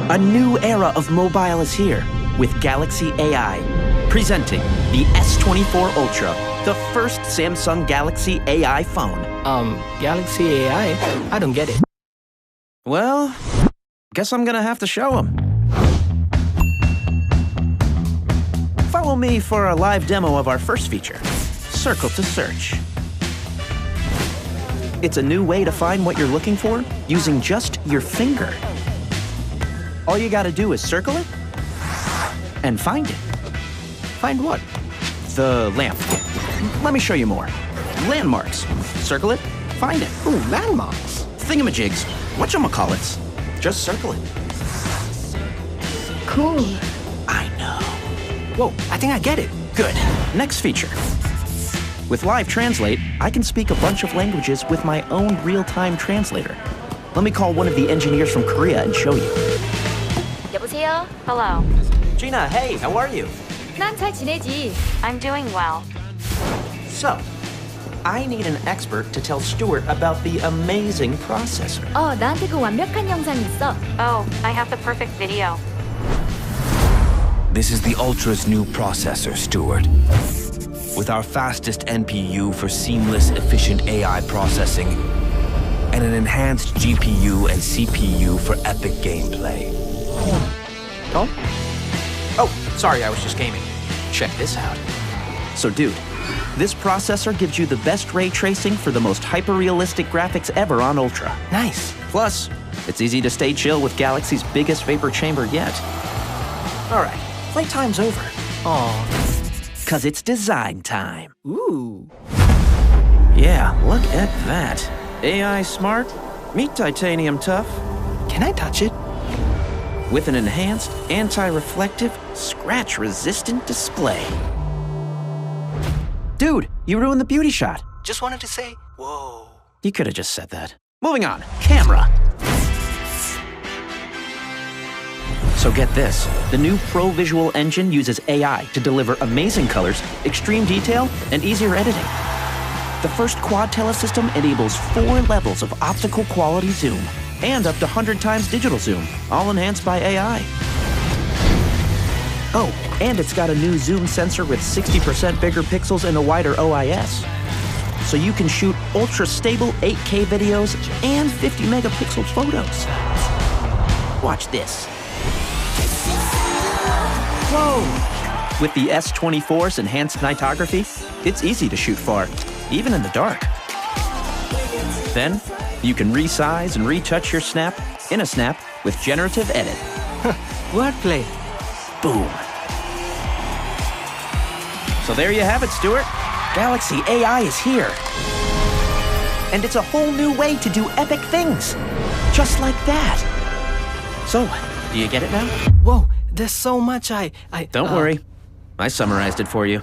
A new era of mobile is here with Galaxy AI. Presenting the S24 Ultra, the first Samsung Galaxy AI phone. Galaxy AI? I don't get it. Well, guess I'm gonna have to show them. Follow me for a live demo of our first feature, Circle to Search. It's a new way to find what you're looking for using just your finger. All you gotta do is circle it and find it. Find what? The lamp. Let me show you more. Landmarks. Circle it, find it. Ooh, landmarks. Thingamajigs. Whatchamacallits. Just circle it. Cool. I know. Whoa, I think I get it. Good. Next feature. With Live Translate, I can speak a bunch of languages with my own real-time translator. Let me call one of the engineers from Korea and show you. 여보세요? Hello. Gina, hey, how are you? 난 잘 지내지. I'm doing well. So, I need an expert to tell Stuart about the amazing processor. 나한테 그 완벽한 영상이 있어. Oh, I have the perfect video. This is the Ultra's new processor, Stuart. With our fastest NPU for seamless, efficient AI processing, and an enhanced GPU and CPU for epic gameplay. Oh? Oh, sorry, I was just gaming. Check this out. So, dude, this processor gives you the best ray tracing for the most hyper-realistic graphics ever on Ultra. Nice. Plus, it's easy to stay chill with Galaxy's biggest vapor chamber yet. All right, playtime's over. Aw. 'Cause it's design time. Ooh. Yeah, look at that. AI smart, meet titanium tough. Can I touch it? With an enhanced, anti-reflective, scratch-resistant display. Dude, you ruined the beauty shot. Just wanted to say, whoa. You could have just said that. Moving on, camera. So get this, the new Pro Visual engine uses AI to deliver amazing colors, extreme detail, and easier editing. The first quad telesystem enables 4 levels of optical quality zoom and up to 100 times digital zoom, all enhanced by AI. Oh, and it's got a new zoom sensor with 60% bigger pixels and a wider OIS. So you can shoot ultra-stable 8K videos and 50 megapixel photos. Watch this. Whoa! With the S24's enhanced nightography, it's easy to shoot far, even in the dark. Then, you can resize and retouch your snap in a snap with generative edit. Wordplay. Boom. So there you have it, Stuart. Galaxy AI is here. And it's a whole new way to do epic things. Just like that. So, do you get it now? Whoa, there's so much I Don't worry. I summarized it for you.